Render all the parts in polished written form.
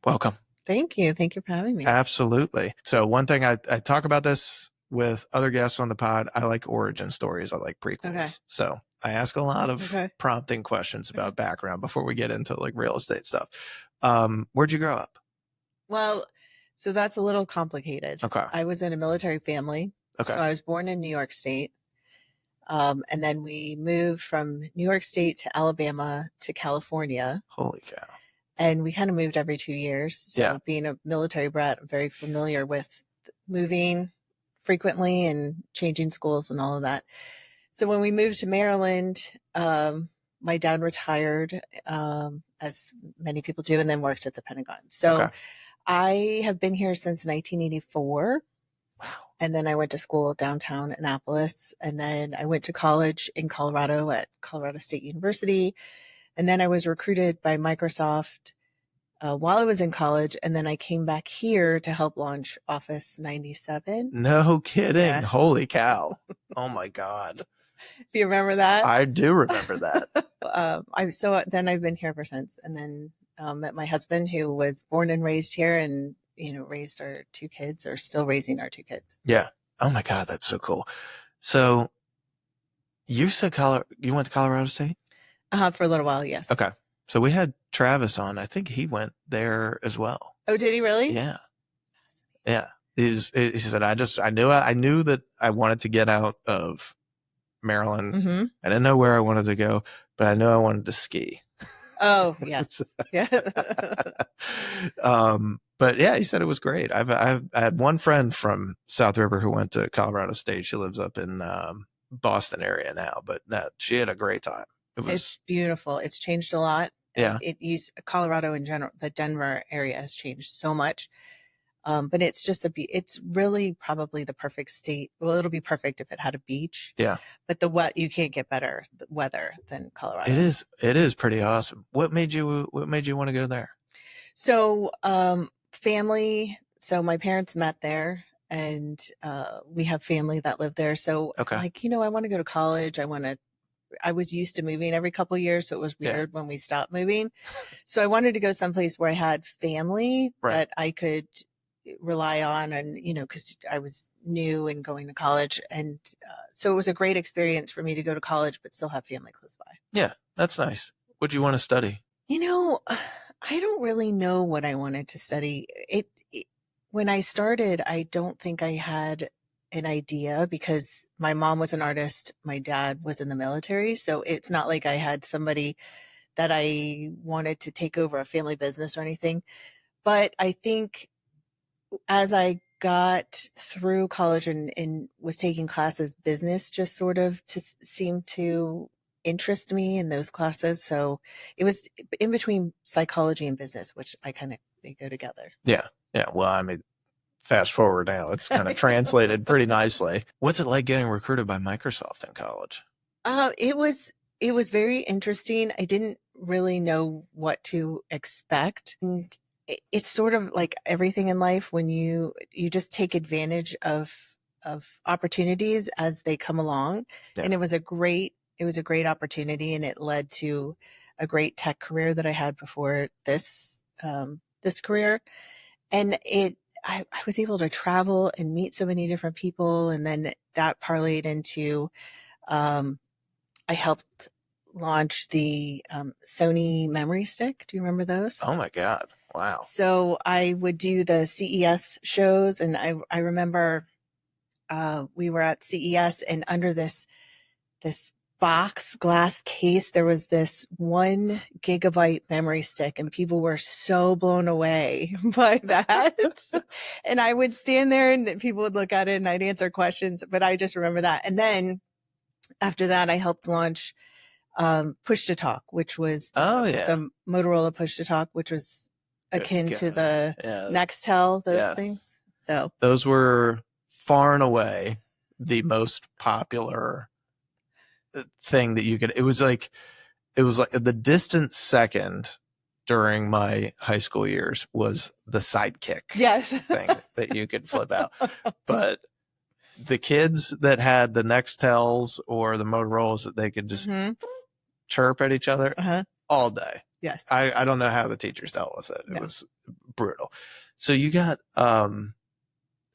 Welcome. Thank you. Thank you for having me. Absolutely. So one thing I talk about this with other guests on the pod. I like origin stories. I like prequels. Okay. So I ask a lot of prompting questions about background before we get into like real estate stuff. Where'd you grow up? Well, so that's a little complicated. Okay. I was in a military family. Okay. So I was born in New York State. And then we moved from New York State to Alabama to California. Holy cow. And we kind of moved every 2 years. So being a military brat, I'm very familiar with moving frequently and changing schools and all of that. So when we moved to Maryland, my dad retired, as many people do, and then worked at the Pentagon. So I have been here since 1984. Wow. And then I went to school downtown Annapolis. And then I went to college in Colorado at Colorado State University. And then I was recruited by Microsoft while I was in college. And then I came back here to help launch Office 97. No kidding. Yeah. Holy cow. Oh my God. Do you remember that? I do remember that. So then I've been here ever since. And then met my husband, who was born and raised here, and raised our 2 kids, or still raising our 2 kids. Yeah. Oh my God, that's so cool. So you said you went to Colorado State? For a little while, yes. Okay. So we had Travis on. I think he went there as well. Oh, did he really? Yeah. Yeah. He said, I knew that I wanted to get out of Maryland. Mm-hmm. I didn't know where I wanted to go, but I knew I wanted to ski. Oh, yes. Yeah. But yeah, he said it was great. I had one friend from South River who went to Colorado State. She lives up in Boston area now, but she had a great time. It's beautiful. It's changed a lot. Yeah. Colorado in general, the Denver area has changed so much. But it's just it's really probably the perfect state. Well, it'll be perfect if it had a beach. Yeah. But you can't get better weather than Colorado. It is pretty awesome. What made you want to go there? So, family. So my parents met there, and we have family that live there. So I want to go to college. I was used to moving every couple of years, so it was weird when we stopped moving. So I wanted to go someplace where I had family that I could rely on, and because I was new and going to college, and so it was a great experience for me to go to college but still have family close by. Yeah, that's nice. What do you want to study? I don't really know what I wanted to study. When I started, I don't think I had an idea, because my mom was an artist, my dad was in the military, so it's not like I had somebody that I wanted to take over a family business or anything. But I think as I got through college and was taking classes, business just sort of seemed to interest me in those classes. So it was in between psychology and business, which they go together. Yeah. Yeah. Well, I mean, fast forward now, it's kind of translated pretty nicely. What's it like getting recruited by Microsoft in college? It was very interesting. I didn't really know what to expect. And it's sort of like everything in life, when you just take advantage of opportunities as they come along. Yeah. And it was a great opportunity, and it led to a great tech career that I had before this career. And I was able to travel and meet so many different people. And then that parlayed into, I helped launch the Sony Memory Stick. Do you remember those? Oh my God. Wow. So I would do the CES shows, and I remember we were at CES, and under this box glass case, there was this 1 gigabyte memory stick, and people were so blown away by that. And I would stand there, and people would look at it, and I'd answer questions, but I just remember that. And then after that, I helped launch Push to Talk, which was the Motorola Push to Talk, which was akin to the Nextel, those things. So those were far and away the most popular thing that you could. It was like the distant second during my high school years was the Sidekick thing that you could flip out. But the kids that had the Nextels or the Motorola's, that they could just chirp at each other all day. Yes. I don't know how the teachers dealt with it. It was brutal. So you got,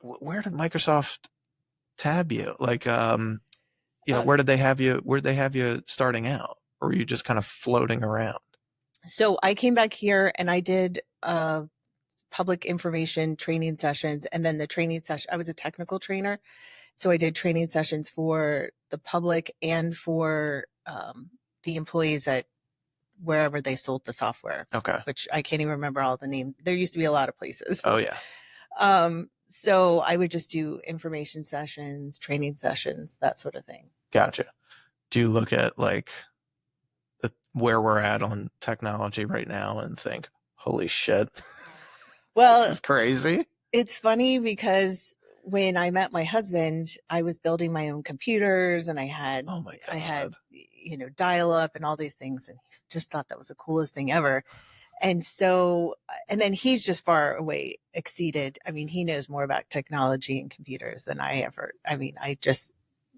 where did Microsoft tab you? Like, where did they have you starting out? Or were you just kind of floating around? So I came back here and I did public information training sessions. And then the training session, I was a technical trainer. So I did training sessions for the public and for the employees at wherever they sold the software. Okay. Which I can't even remember all the names. There used to be a lot of places. Oh, yeah. So I would just do information sessions, training sessions, that sort of thing. Gotcha. Do you look at like where we're at on technology right now and think, holy shit, well, it's crazy? It's funny because when I met my husband, I was building my own computers and I had, oh my God. I had, dial up and all these things. And he just thought that was the coolest thing ever. And so, and then he's just far away exceeded. I mean, he knows more about technology and computers than I ever. I mean,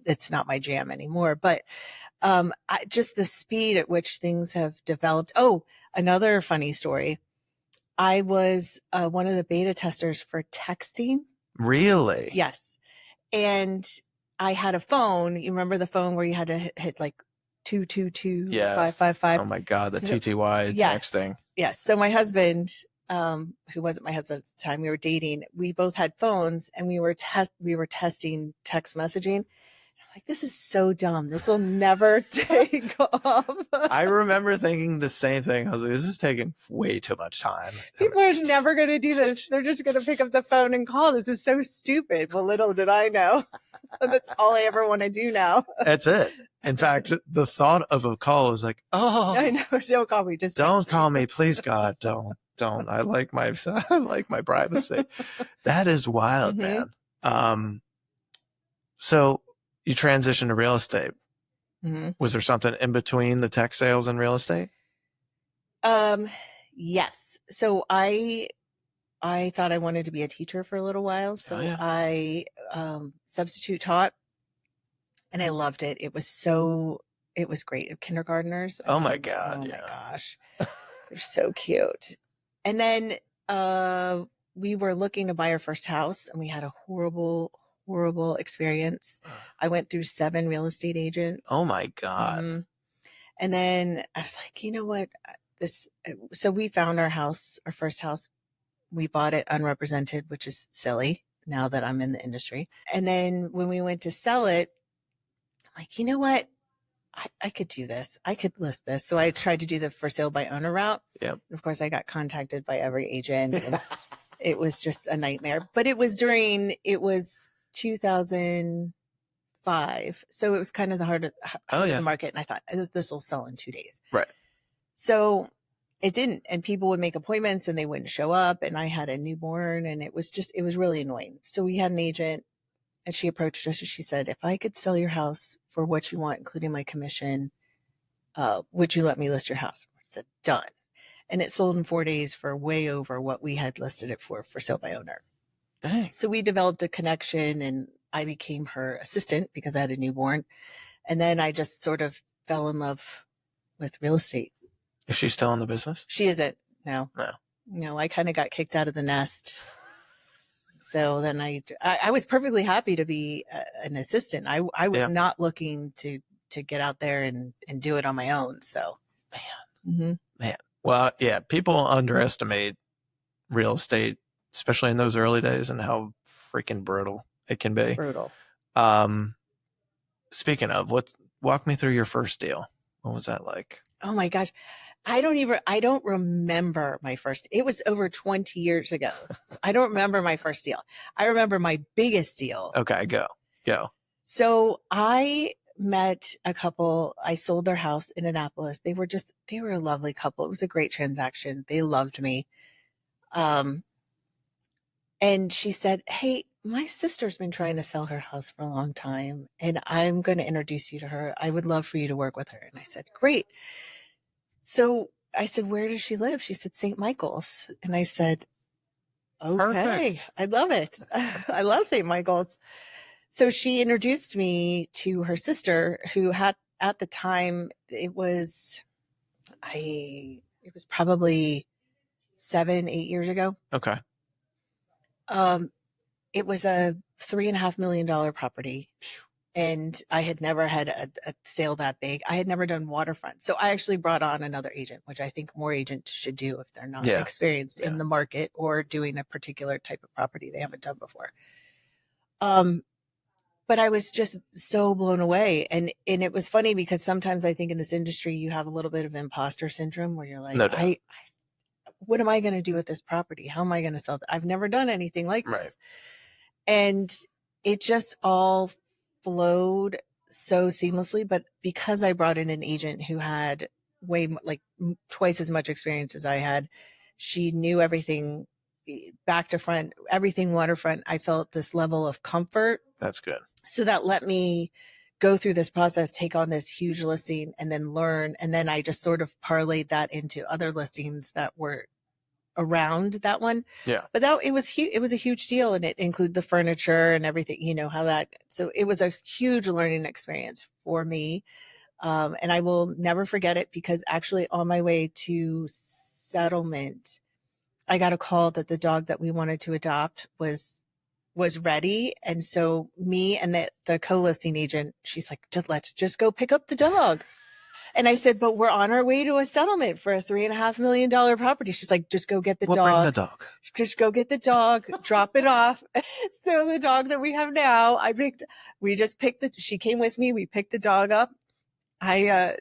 it's not my jam anymore. But just the speed at which things have developed. Oh, another funny story. I was one of the beta testers for texting. Really? Yes. And I had a phone. You remember the phone where you had to hit like 222-555? Oh my God, the TTY texting. Yes. So my husband, who wasn't my husband at the time, we were dating. We both had phones and we were testing text messaging. I'm like, this is so dumb. This will never take off. I remember thinking the same thing. I was like, this is taking way too much time. People are never going to do this. They're just going to pick up the phone and call. This is so stupid. Well, little did I know. That's all I ever want to do now. That's it. In fact, the thought of a call is like, oh, I know. Don't call me. Just don't call me, please, God, don't. I like my privacy. That is wild, man. So you transitioned to real estate. Was there something in between the tech sales and real estate? Yes. So I thought I wanted to be a teacher for a little while. So I substitute taught and I loved it. It was great. Kindergartners. Oh my God. Oh my gosh. They're so cute. And then we were looking to buy our first house and we had a horrible experience. I went through 7 real estate agents. Oh my God. And then I was like, you know what? So we found our first house. We bought it unrepresented, which is silly now that I'm in the industry. And then when we went to sell it, I'm like, you know what? I could do this. I could list this. So I tried to do the for sale by owner route. Yep. Of course, I got contacted by every agent. And it was just a nightmare. But it was 2005. So it was kind of the heart of the market. And I thought, this will sell in 2 days. Right. So it didn't. And people would make appointments and they wouldn't show up. And I had a newborn and it was really annoying. So we had an agent and she approached us and she said, if I could sell your house for what you want, including my commission, would you let me list your house? I said, done. And it sold in 4 days for way over what we had listed it for sale by owner. Dang. So we developed a connection and I became her assistant because I had a newborn. And then I just sort of fell in love with real estate. Is she still in the business? She isn't. No, I kind of got kicked out of the nest. So then I was perfectly happy to be an assistant. I was not looking to get out there and do it on my own. So, man. Well, yeah, people underestimate real estate, especially in those early days, and how freaking brutal it can be. Brutal. Speaking of, walk me through your first deal. What was that like? Oh my gosh. I don't remember my first. It was over 20 years ago. So I don't remember my first deal. I remember my biggest deal. Okay, go. So I met a couple. I sold their house in Annapolis. They were a lovely couple. It was a great transaction. They loved me. And she said, hey, my sister's been trying to sell her house for a long time and I'm going to introduce you to her. I would love for you to work with her. And I said, great. So I said, where does she live? She said, St. Michael's. And I said, okay, perfect. I love it. I love St. Michael's. So she introduced me to her sister who had, at the time, it was probably 7, 8 years ago. Okay. It was a $3.5 million property. And I had never had a sale that big. I had never done waterfront. So I actually brought on another agent, which I think more agents should do if they're not Yeah. experienced Yeah. in the market or doing a particular type of property they haven't done before. But I was just so blown away. And it was funny because sometimes I think in this industry, you have a little bit of imposter syndrome where you're like, No doubt. what am I going to do with this property? How am I going to sell that? I've never done anything like Right. this. And it just all flowed so seamlessly. But because I brought in an agent who had twice as much experience as I had, she knew everything back to front, everything waterfront. I felt this level of comfort. That's good. So that let me go through this process, take on this huge listing, and then learn. And then I just sort of parlayed that into other listings that were around that one. Yeah. But it was huge. It was a huge deal, and it included the furniture and everything, how that, so it was a huge learning experience for me. And I will never forget it because actually on my way to settlement, I got a call that the dog that we wanted to adopt was ready. And so me and the co-listing agent, she's like, let's just go pick up the dog. And I said, but we're on our way to a settlement for a $3.5 million property. She's like, just go get the dog. Bring the dog. Just go get the dog, drop it off. So the dog that we have now, she came with me. We picked the dog up. I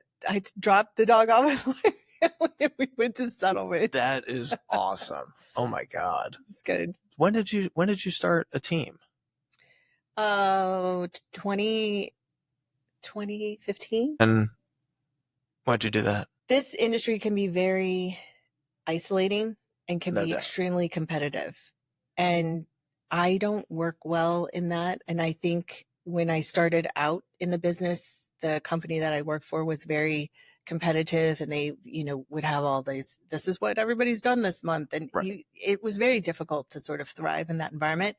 dropped the dog off with my family and we went to settlement. That is awesome. Oh my God. It's good. When did you start a team? 2015. And why'd you do that? This industry can be very isolating and can be extremely competitive. And I don't work well in that. And I think when I started out in the business, the company that I worked for was very competitive, and they, would have all these, this is what everybody's done this month. And right. It was very difficult to sort of thrive in that environment.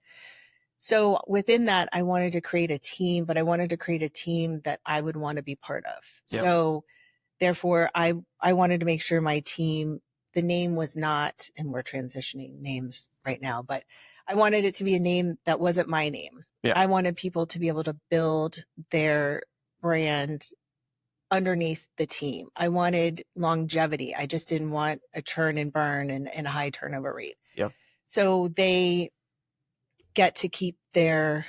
So within that, I wanted to create a team, but I wanted to create a team that I would want to be part of. Yep. So therefore, I wanted to make sure my team, the name was not, and we're transitioning names right now, but I wanted it to be a name that wasn't my name. Yeah. I wanted people to be able to build their brand underneath the team. I wanted longevity. I just didn't want a churn and burn and a high turnover rate. Yep. So they get to keep their,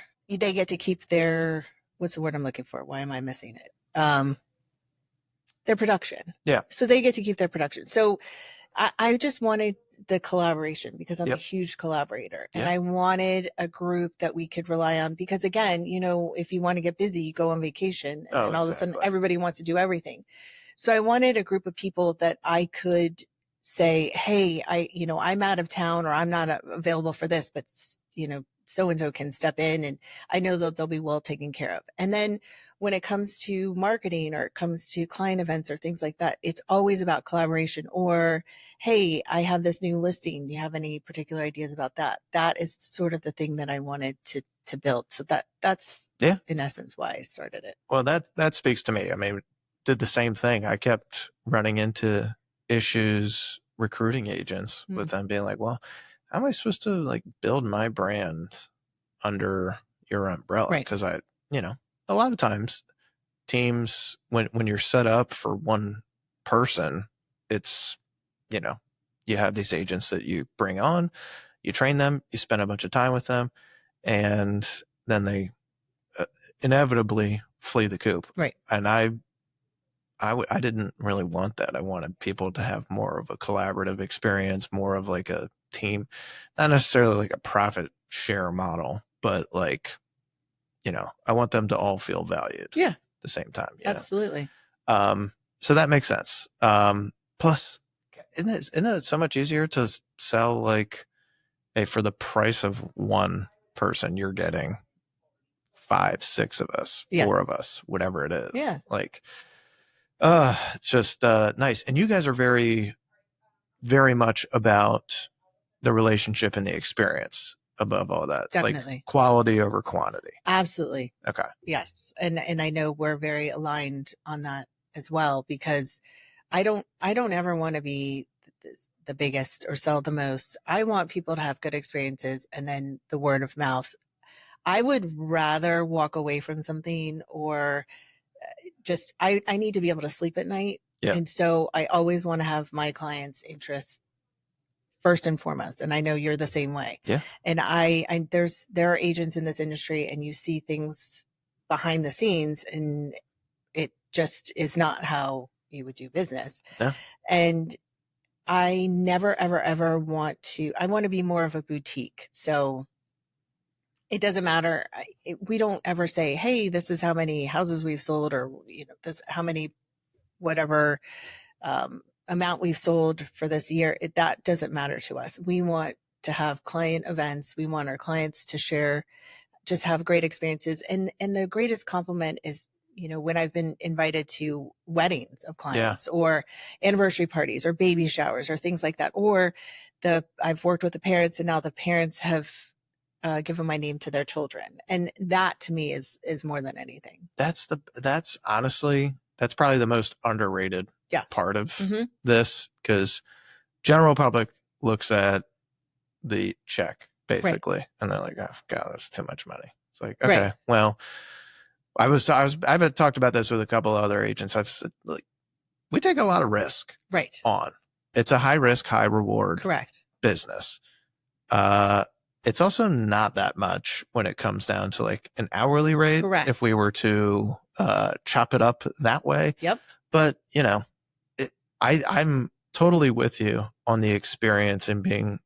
what's the word I'm looking for? Why am I missing it? Their production. Yeah. So they get to keep their production. So I just wanted the collaboration because I'm a huge collaborator, and I wanted a group that we could rely on because, again, if you want to get busy, you go on vacation and all of a sudden everybody wants to do everything. So I wanted a group of people that I could say, hey, I'm out of town or I'm not available for this, but so-and-so can step in and I know that they'll be well taken care of. And then when it comes to marketing or it comes to client events or things like that, it's always about collaboration or, hey, I have this new listing. Do you have any particular ideas about that? That is sort of the thing that I wanted to build. So that's in essence why I started it. Well, that speaks to me. I mean, did the same thing. I kept running into issues recruiting agents with them being like, well, how am I supposed to build my brand under your umbrella? Right. Because a lot of times teams, when you're set up for one person, it's, you have these agents that you bring on, you train them, you spend a bunch of time with them, and then they inevitably flee the coop. Right. And I didn't really want that. I wanted people to have more of a collaborative experience, more of a team, not necessarily a profit share model, but I want them to all feel valued. Yeah. At the same time. Absolutely. So that makes sense. Plus, isn't it so much easier to sell hey, for the price of one person, you're getting 5, 6 of us, 4 of us, whatever it is. Yeah. It's just nice. And you guys are very, very much about the relationship and the experience above all that. Definitely. Quality over quantity. Absolutely. Okay. Yes. And I know we're very aligned on that as well, because I don't ever want to be the biggest or sell the most. I want people to have good experiences, and then the word of mouth. I would rather walk away from something, or just I need to be able to sleep at night. Yeah. And so I always want to have my clients' interests first and foremost. And I know you're the same way. Yeah. And there are agents in this industry, and you see things behind the scenes, and it just is not how you would do business. Yeah. And I never, ever, ever I want to be more of a boutique. So it doesn't matter. We don't ever say, hey, this is how many houses we've sold, or, this, how many, whatever, amount we've sold for this year. That doesn't matter to us. We want to have client events. We want our clients to share, just have great experiences. And the greatest compliment is, when I've been invited to weddings of clients, or anniversary parties, or baby showers, or things like that. Or I've worked with the parents, and now the parents have given my name to their children. And that to me is more than anything. That's honestly, that's probably the most underrated part of this, because general public looks at the check basically, and they're like, oh God, that's too much money. It's like, okay, well, I've talked about this with a couple of other agents. I've said, like, we take a lot of risk on. It's a high risk, high reward business. It's also not that much when it comes down to like an hourly rate. If we were to chop it up that way. But I'm totally with you on the experience and being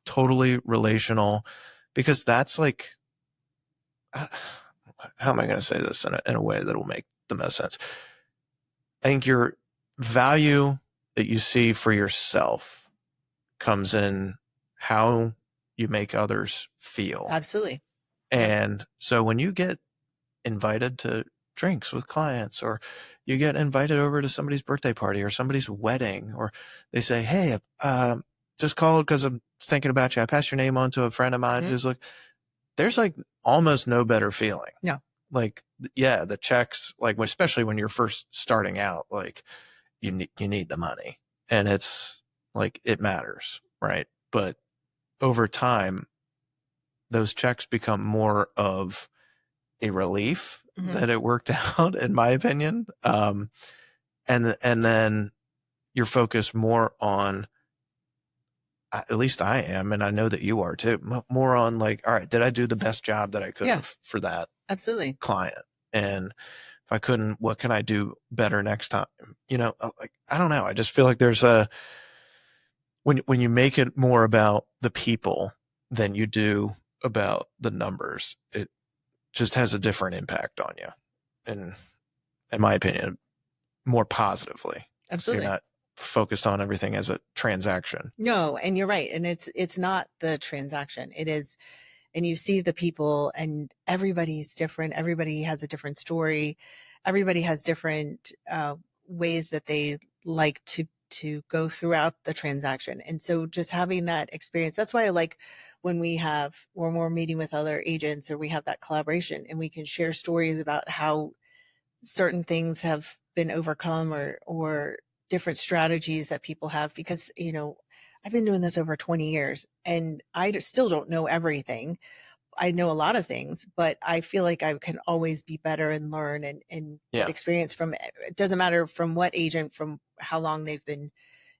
totally relational, because that's like, how am I going to say this in a way that will make the most sense? I think your value that you see for yourself comes in how you make others feel. Absolutely. And so when you get invited to drinks with clients, or you get invited over to somebody's birthday party or somebody's wedding, or they say, hey, just called because I'm thinking about you. I passed your name on to a friend of mine who's like, there's like almost no better feeling. No. Like, yeah, the checks, like, especially when you're first starting out, like you need the money, and it's like, it matters. Right. But over time, those checks become more of a relief that it worked out, in my opinion. And then you're focused more on, at least I am, and I know that you are too, more on like, all right, did I do the best job that I could have for that client? And if I couldn't, what can I do better next time? Like, I don't know. I just feel like there's when you make it more about the people than you do about the numbers, it just has a different impact on you. And in my opinion, more positively. Absolutely. You're not focused on everything as a transaction. No, and you're right. And it's not the transaction. It is, and you see the people, and everybody's different. Everybody has a different story. Everybody has different ways that they like to go throughout the transaction. And so just having that experience, that's why I like when we're meeting with other agents, or we have that collaboration, and we can share stories about how certain things have been overcome, or different strategies that people have. Because, I've been doing this over 20 years, and I still don't know everything. I know a lot of things, but I feel like I can always be better and learn and get experience from it. It doesn't matter from what agent, from how long they've been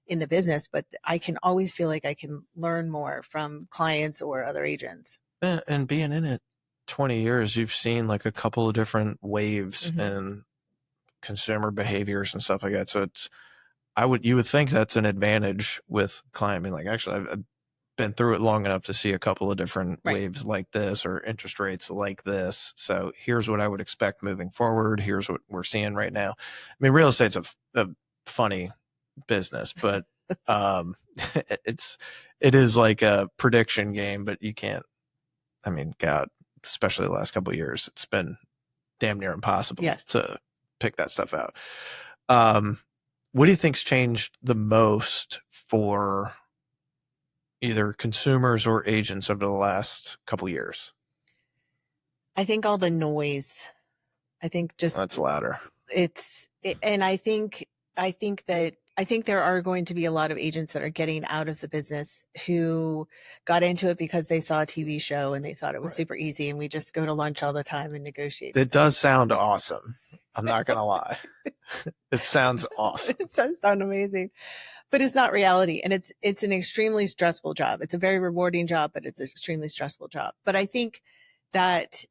in the business, but I can always feel like I can learn more from clients or other agents. And being in it 20 years, you've seen like a couple of different waves in consumer behaviors and stuff like that. So you would think that's an advantage with client being like, actually, I've been through it long enough to see a couple of different waves like this, or interest rates like this. So here's what I would expect moving forward. Here's what we're seeing right now. I mean, real estate's a funny business, but it is like a prediction game, but you can't, I mean, God, especially the last couple of years, it's been damn near impossible to pick that stuff out. What do you think's changed the most for either consumers or agents over the last couple of years? I think all the noise. I think just that's louder. And I think that I think there are going to be a lot of agents that are getting out of the business who got into it because they saw a TV show and they thought it was Right. super easy, and we just go to lunch all the time and negotiate It stuff. does sound awesome. I'm not going to lie. It sounds awesome. It does sound amazing, but it's not reality. And it's an extremely stressful job. It's a very rewarding job, but it's an extremely stressful job. But I think that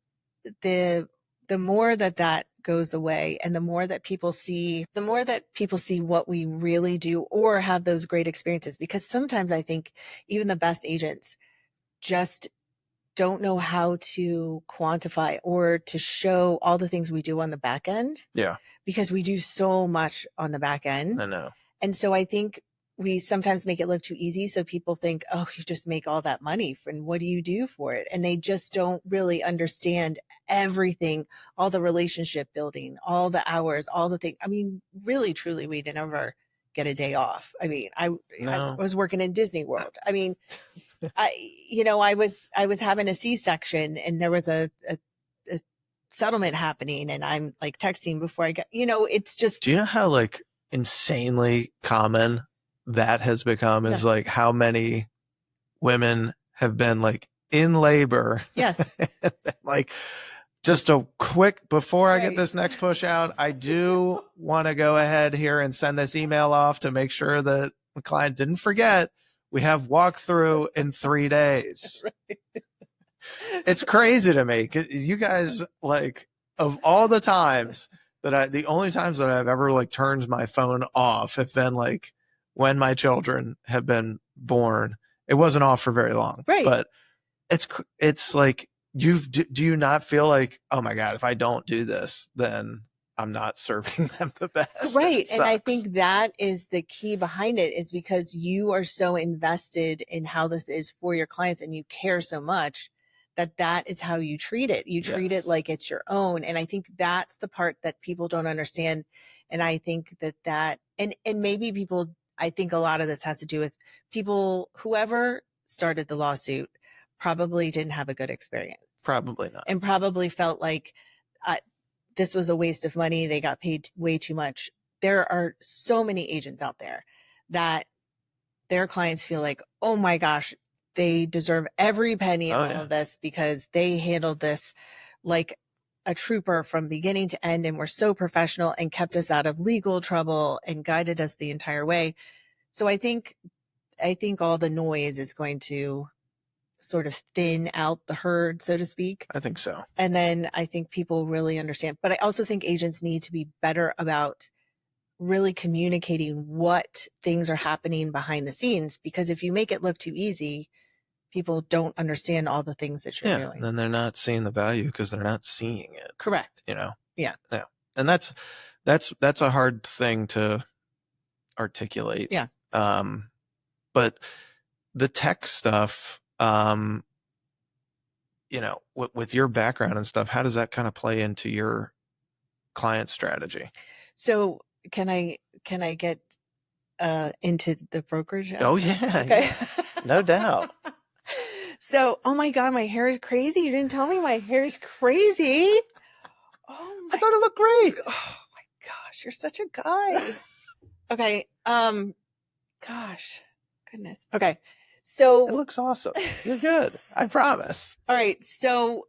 the more that that goes away, and the more that people see what we really do or have those great experiences, because sometimes I think even the best agents just don't know how to quantify or to show all the things we do on the back end, Yeah, because we do so much on the back end. I know. And so I think we sometimes make it look too easy. So people think, oh, you just make all that money, and what do you do for it? And they just don't really understand everything, all the relationship building, all the hours, all the things. I mean, really, truly, we didn't ever get a day off. I mean, I No. was working in Disney World. I mean, I was having a C-section, and there was a settlement happening, and I'm like texting before I get, it's just. Do you know how like insanely common that has become? Is Yeah. like how many women have been like in labor. Yes. Like, just a quick, before I get Right. this next push out, I do want to go ahead here and send this email off to make sure that the client didn't forget we have walkthrough in 3 days. Right. It's crazy to me. You guys, like, of all the times that the only times that I've ever like turned my phone off have been like when my children have been born. It wasn't off for very long, Right. but it's like, do you not feel like, oh my God, if I don't do this, then I'm not serving them the best? Right. And I think that is the key behind it, is because you are so invested in how this is for your clients, and you care so much that is how you treat it. You treat it like it's your own. And I think that's the part that people don't understand. And I think that and maybe people, I think a lot of this has to do with people, whoever started the lawsuit probably didn't have a good experience. Probably not. And probably felt like this was a waste of money. They got paid way too much. There are so many agents out there that their clients feel like, oh my gosh, they deserve every penny of all of this, because they handled this like a trooper from beginning to end, and were so professional and kept us out of legal trouble and guided us the entire way. So I think all the noise is going to sort of thin out the herd, so to speak. I think so. And then I think people really understand. But I also think agents need to be better about really communicating what things are happening behind the scenes, because if you make it look too easy, people don't understand all the things that you're doing. And then they're not seeing the value because they're not seeing it. Correct. Yeah. And that's a hard thing to articulate. Yeah. But the tech stuff, with your background and stuff, how does that kind of play into your client strategy? So can I get into the brokerage? Oh yeah. Okay. Yeah. No doubt. So, oh my God, my hair is crazy. You didn't tell me my hair is crazy. Oh, I thought it looked great. Oh my gosh, you're such a guy. Okay. Gosh, goodness. Okay. So it looks awesome. You're good. I promise. All right. So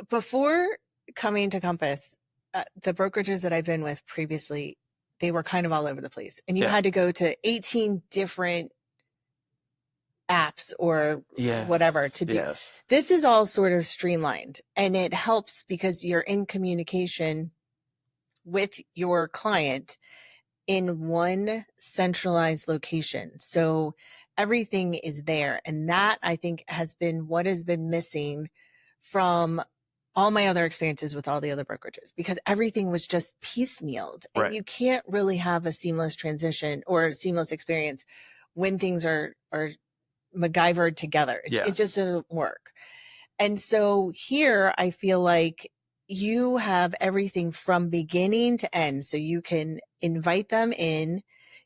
before coming to Compass, the brokerages that I've been with previously, they were kind of all over the place, and you had to go to 18 different apps or whatever to do. This is all sort of streamlined, and it helps because you're in communication with your client in one centralized location. So everything is there. And that, I think, has been what has been missing from all my other experiences with all the other brokerages, because everything was just piecemealed. And you can't really have a seamless transition or a seamless experience when things are MacGyvered together. It just doesn't work. And so here I feel like you have everything from beginning to end. So you can invite them in.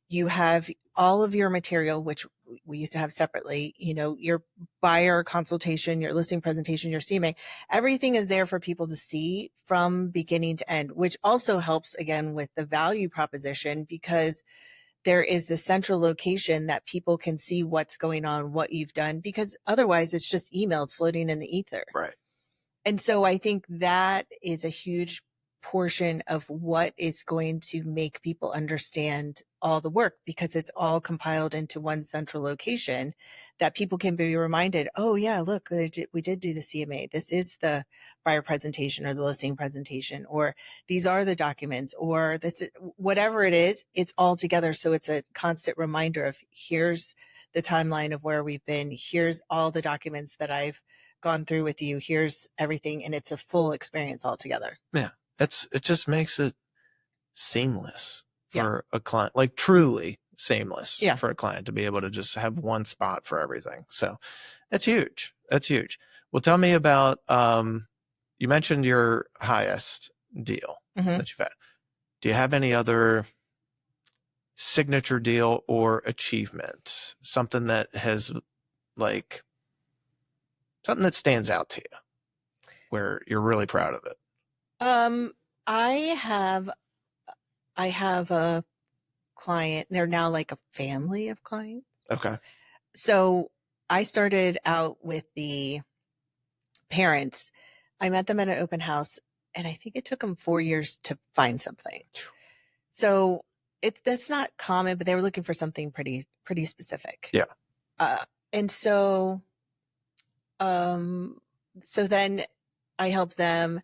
You have all of your material, which we used to have separately, your buyer consultation, your listing presentation, your CMA, everything is there for people to see from beginning to end, which also helps again with the value proposition, because there is a central location that people can see what's going on, what you've done, because otherwise it's just emails floating in the ether. Right. And so I think that is a huge portion of what is going to make people understand all the work, because it's all compiled into one central location that people can be reminded, oh yeah, look, we did do the CMA. This is the buyer presentation or the listing presentation, or these are the documents, or this, whatever it is, it's all together. So it's a constant reminder of, here's the timeline of where we've been. Here's all the documents that I've gone through with you. Here's everything. And it's a full experience altogether. Yeah. It just makes it seamless Yeah. for a client, like truly seamless Yeah. for a client to be able to just have one spot for everything. So that's huge. That's huge. Well, tell me about, you mentioned your highest deal Mhm. that you've had. Do you have any other signature deal or achievement? Something that has, like, something that stands out to you where you're really proud of it? I have a client. They're now like a family of clients. Okay. So I started out with the parents. I met them at an open house, and I think it took them 4 years to find something. So that's not common, but they were looking for something pretty specific. Yeah. And so then I helped them,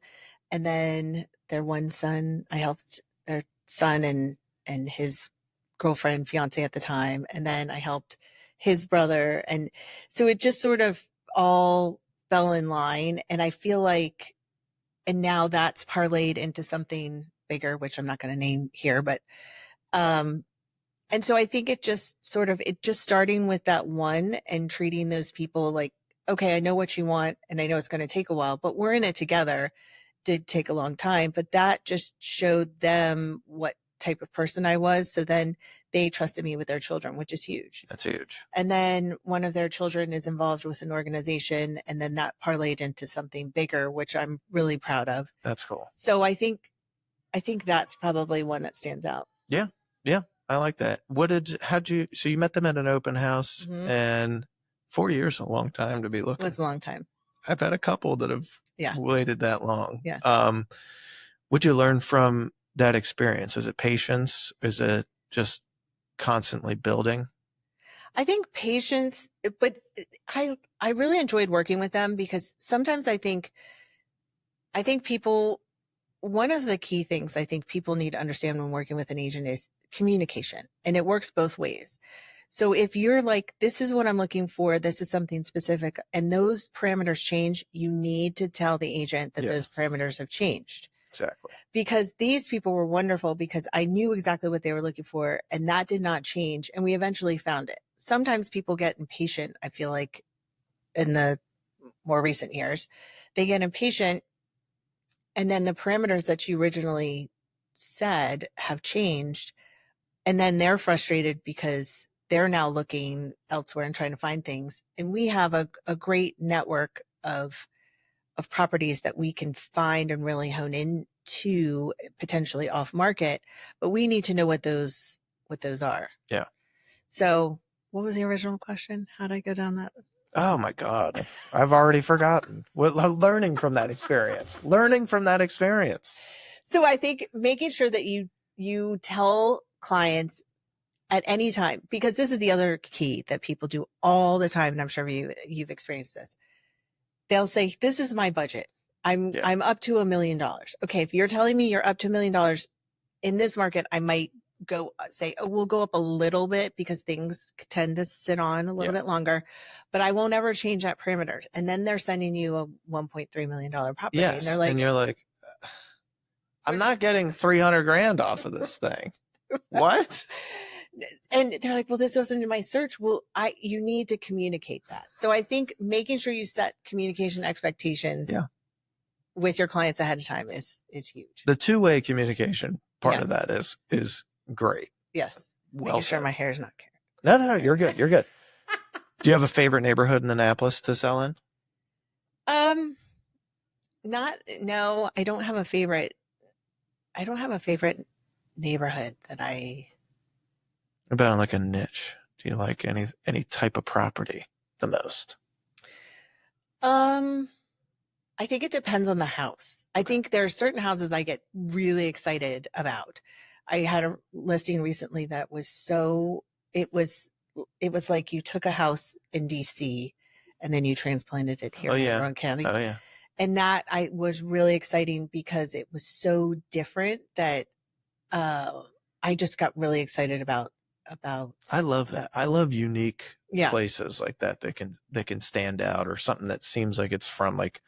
and then their one son, I helped their son and his girlfriend, fiance at the time, and then I helped his brother, and so it just sort of all fell in line. And I feel like, and now that's parlayed into something bigger, which I'm not going to name here, but and so I think it just starting with that one and treating those people like, okay, I know what you want and I know it's going to take a while, but we're in it together. Did take a long time, but that just showed them what type of person I was. So then they trusted me with their children, which is huge. That's huge. And then one of their children is involved with an organization, and then that parlayed into something bigger, which I'm really proud of. That's cool. So I think that's probably one that stands out. Yeah. Yeah. I like that. So you met them at an open house, and 4 years is a long time to be looking. It was a long time. I've had a couple that have waited that long. Yeah. What'd you learn from that experience? Is it patience? Is it just constantly building? I think patience, but I really enjoyed working with them, because sometimes I think people, one of the key things I think people need to understand when working with an agent is communication, and it works both ways. So if you're like, this is what I'm looking for, this is something specific, and those parameters change, you need to tell the agent that those parameters have changed. Exactly. Because these people were wonderful, because I knew exactly what they were looking for, and that did not change. And we eventually found it. Sometimes people get impatient. I feel like in the more recent years, they get impatient, and then the parameters that you originally said have changed. And then they're frustrated because they're now looking elsewhere and trying to find things. And we have a great network of properties that we can find and really hone into, potentially off market, but we need to know what those are. Yeah. So what was the original question? How did I go down that? Oh my God. I've already forgotten. Learning from that experience. So I think making sure that you tell clients at any time, because this is the other key that people do all the time, and I'm sure you've experienced this. They'll say, this is my budget. I'm up to $1 million. Okay, if you're telling me you're up to $1 million in this market, I might say, oh, we'll go up a little bit, because things tend to sit on a little bit longer, but I won't ever change that parameter. And then they're sending you a $1.3 million property. Yes. And they're like, and you're like, I'm not getting 300 grand off of this thing. What? And they're like, well, this goes into my search. Well, you need to communicate that. So I think making sure you set communication expectations with your clients ahead of time is huge. The two-way communication part of that is great. Yes. Well making sure said. My hair is not carrying. No, you're good. You're good. Do you have a favorite neighborhood in Annapolis to sell in? No, I don't have a favorite. I don't have a favorite neighborhood that What about like a niche? Do you like any type of property the most? Um, I think it depends on the house. I Okay. think there are certain houses I get really excited about. I had a listing recently that was it was it was like you took a house in DC and then you transplanted it Oh here in yeah. Rowan County. Oh yeah. And that I was really exciting because it was so different that uh I just got really excited about I love that. I love unique yeah. places like that that can stand out, or something that seems like it's from like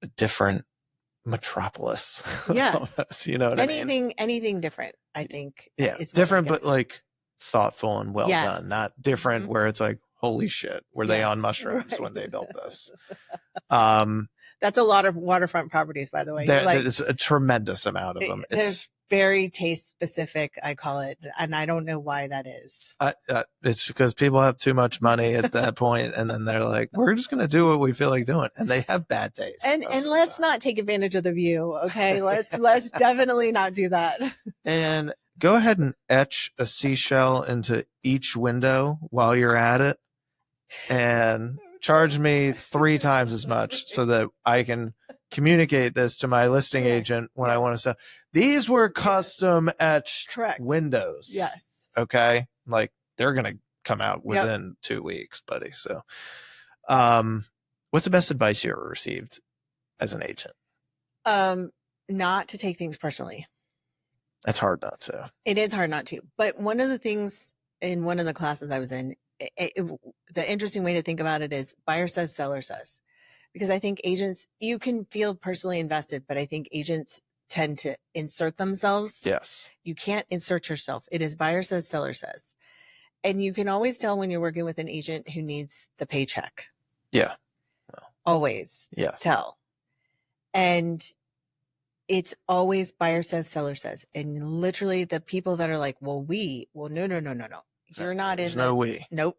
a different metropolis. Yes. Almost, you know what I mean? Anything different, I think Yeah, is what I different, get but like thoughtful and well done. Yes. Not different Mhm. where it's like, holy shit, were they Yeah. on mushrooms Right. when they built this? Um, That's a lot of waterfront properties, by the way. Like there's a tremendous amount of them. they're It's very taste specific, I call it, and I don't know why that is. it's because people have too much money at that point, and then they're like, we're just gonna do what we feel like doing, and they have bad taste And most of the let's time. not take advantage of the view, okay? Let's definitely not do that. And go ahead and etch a seashell into each window while you're at it, and charge me 3 times as much so that I can communicate this to my listing Correct. agent when I Yeah. want to sell. These were custom etched Correct. windows. Yes. Okay. Like they're going to come out Yep. within 2 weeks, buddy. So, what's the best advice you ever received as an agent? Not to take things personally. That's hard not to. It is hard not to. But one of the things in one of the classes I was in, the interesting way to think about it is buyer says, seller says. Because I think agents, you can feel personally invested, but I think agents tend to insert themselves. Yes. You can't insert yourself. It is buyer says, seller says. And you can always tell when you're working with an agent who needs the paycheck. Yeah. Well, always yes. tell. And it's always buyer says, seller says. And literally the people that are like, well, no. You're not There's in no the, we. nope.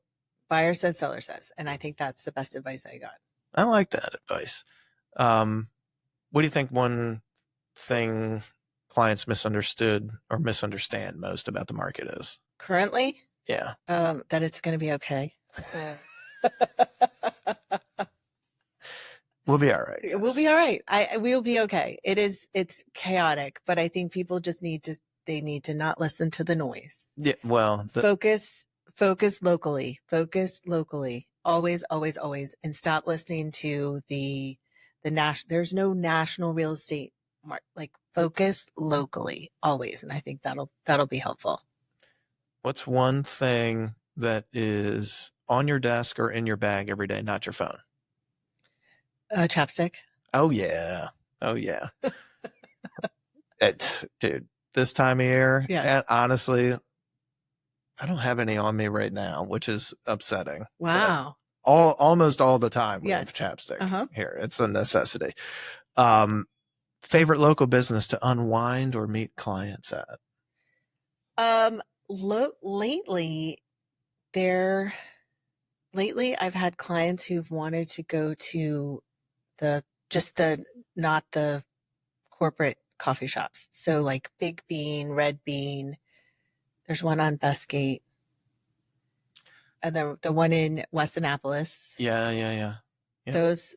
Buyer says, seller says. And I think that's the best advice I got. I like that advice. What do you think one thing clients misunderstood or misunderstand most about the market is? Currently, Yeah. that it's going to be okay. We'll be all right. We'll be all right. We'll be okay. It's chaotic, but I think people just they need to not listen to the noise. Yeah. Well, focus locally, always, and stop listening to the national. There's no national real estate like focus locally always. And I think that'll be helpful. what's one thing that is on your desk or in your bag every day, not your phone? Chapstick. Oh yeah. Oh yeah. Dude, this time of year, Yeah. and honestly, I don't have any on me right now, which is upsetting. Wow. Almost all the time we Yes. have chapstick Uh-huh. here. It's a necessity. Favorite local business to unwind or meet clients at? Lately I've had clients who've wanted to go to not the corporate coffee shops. So like Big Bean, Red Bean. There's one on Bestgate. And the one in West Annapolis. Yeah. Yep. Those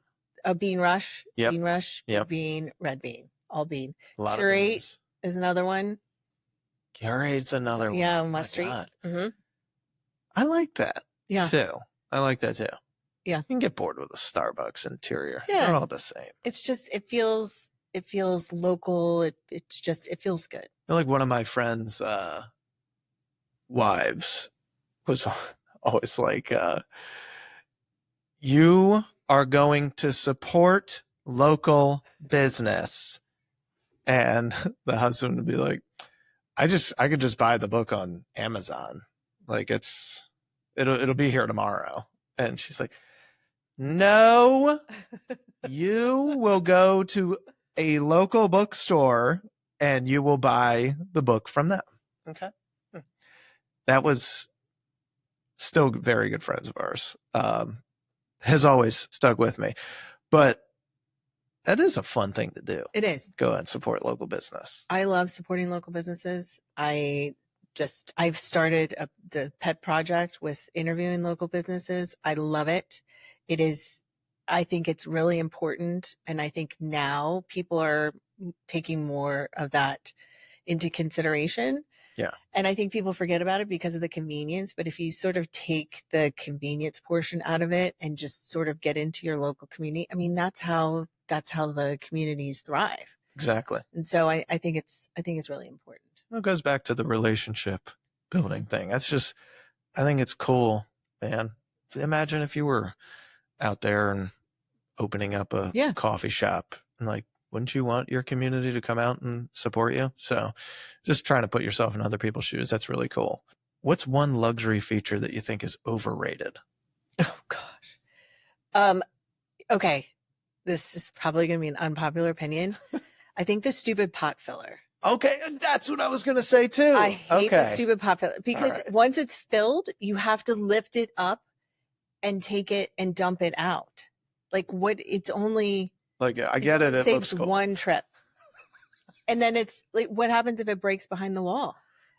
Bean Rush, Yep. Bean Rush, Yep. Bean, Red Bean, all bean. A lot Curate of beans. is another one. Curate's another one. Yeah, on West Street. Mm-hmm. I like that. Yeah. Too. I like that too. Yeah. You can get bored with a Starbucks interior. Yeah. They're all the same. It's just it feels local. It feels good. Like one of my friends' wives was always like, you are going to support local business. And the husband would be like, I could just buy the book on Amazon. Like it'll be here tomorrow. And she's like, no, you will go to a local bookstore and you will buy the book from them. Okay. That was still very good friends of ours. Has always stuck with me, but that is a fun thing to do. It is. Go and support local business. I love supporting local businesses. I I've started the pet project with interviewing local businesses. I love it. I think it's really important. And I think now people are taking more of that into consideration. Yeah. And I think people forget about it because of the convenience. But if you sort of take the convenience portion out of it and just sort of get into your local community, I mean, that's how the communities thrive. Exactly. And so I think it's really important. Well, it goes back to the relationship building thing. I think it's cool, man. Imagine if you were out there and opening up a coffee shop, and like, wouldn't you want your community to come out and support you? So just trying to put yourself in other people's shoes. That's really cool. What's one luxury feature that you think is overrated? Oh gosh. Okay. This is probably going to be an unpopular opinion. I think the stupid pot filler. Okay, that's what I was going to say too. I hate the stupid pot filler because once it's filled, you have to lift it up and take it and dump it out. Like it's only like, I get it. It saves looks cool. one trip. And then it's like, what happens if it breaks behind the wall?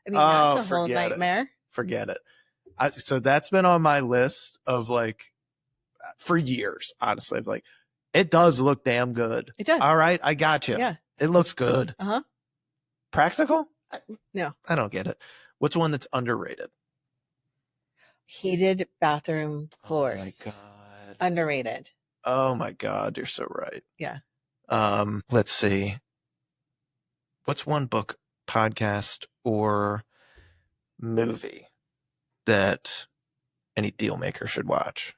I mean, that's a whole nightmare. Forget it. So that's been on my list of like, for years, honestly. Like, it does look damn good. It does. All right. I got you. Yeah. It looks good. Uh-huh. Practical? No. I don't get it. What's one that's underrated? Heated bathroom floors. Oh my God. Underrated. Oh my God. You're so right. Yeah. Let's see. What's one book, podcast, or movie that any deal maker should watch,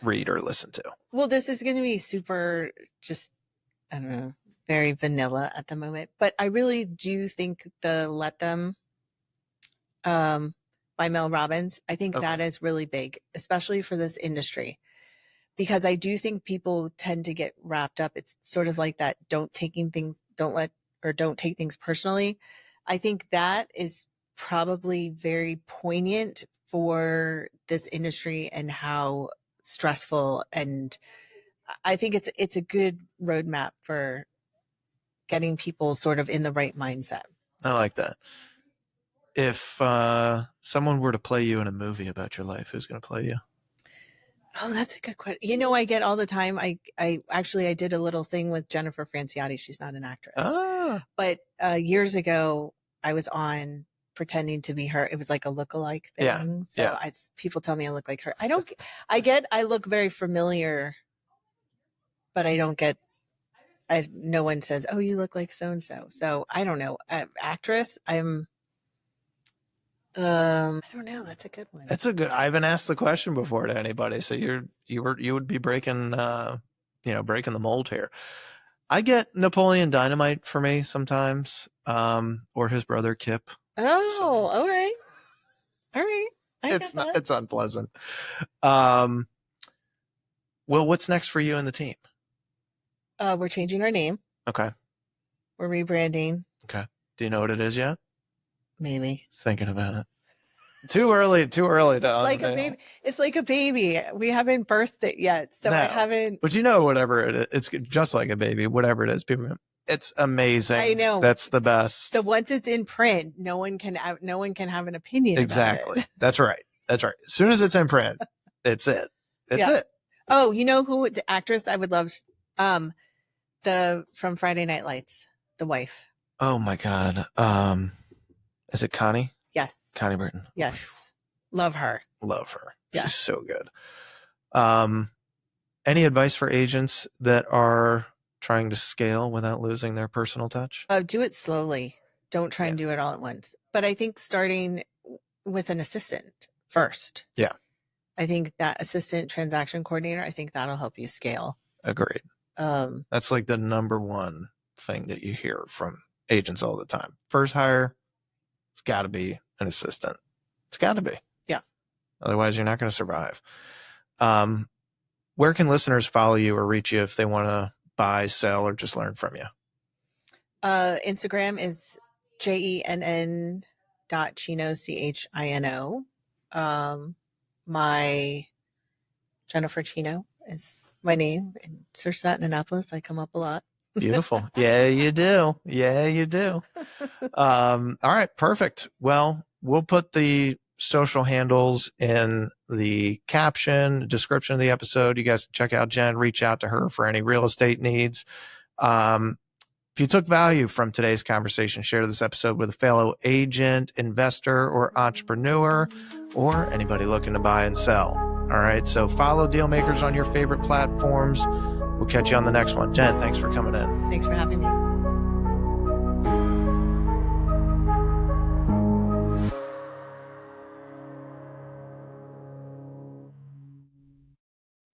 read, or listen to? Well, this is going to be super just, I don't know, very vanilla at the moment. But I really do think the Let Them by Mel Robbins, I think that is really big, especially for this industry. Because I do think people tend to get wrapped up. It's sort of like that don't take things personally. I think that is probably very poignant for this industry and how stressful, and I think it's a good roadmap for getting people sort of in the right mindset. I like that. If someone were to play you in a movie about your life, who's going to play you? Oh, that's a good question. You know, I get all the time. I did a little thing with Jennifer Franciati. She's not an actress. Ah. But years ago, I was on pretending to be her. It was like a lookalike thing. Yeah. So people tell me I look like her. I look very familiar, but no one says, oh, you look like so-and-so. So I don't know. Actress, I don't know. That's a good one. I haven't asked the question before to anybody. So you would be breaking the mold here. I get Napoleon Dynamite for me sometimes, or his brother Kip. Oh, so, all right. It's unpleasant. Well, what's next for you and the team? We're changing our name. Okay. We're rebranding. Okay. Do you know what it is yet? Maybe. Thinking about it. Too early to like a baby. It's like a baby. We haven't birthed it yet, so I haven't. But whatever it is, it's just like a baby. Whatever it is, it's amazing. I know. That's the best. So once it's in print, no one can have an opinion. Exactly. About it. That's right. As soon as it's in print, it's it. It. Oh, you know who? The actress I would love. From Friday Night Lights, the wife. Oh my God. Is it Connie? Yes. Connie Britton. Yes. Love her. Yeah. She's so good. Any advice for agents that are trying to scale without losing their personal touch? Do it slowly. Don't try and do it all at once. But I think starting with an assistant first. Yeah. I think that assistant transaction coordinator, I think that'll help you scale. Agreed. That's like the number one thing that you hear from agents all the time. First hire, it's got to be an assistant. It's got to be. Yeah. Otherwise, you're not going to survive. Where can listeners follow you or reach you if they want to buy, sell, or just learn from you? Instagram is JENN.Chino, CHINO. My Jennifer Chino is my name. And search that in Annapolis. I come up a lot. Beautiful. Yeah, you do. All right. Perfect. Well, we'll put the social handles in the caption, description of the episode. You guys can check out Jen, reach out to her for any real estate needs. If you took value from today's conversation, share this episode with a fellow agent, investor, or entrepreneur, or anybody looking to buy and sell. All right. So follow Dealmakers on your favorite platforms. We'll catch you on the next one. Jen, thanks for coming in. Thanks for having me.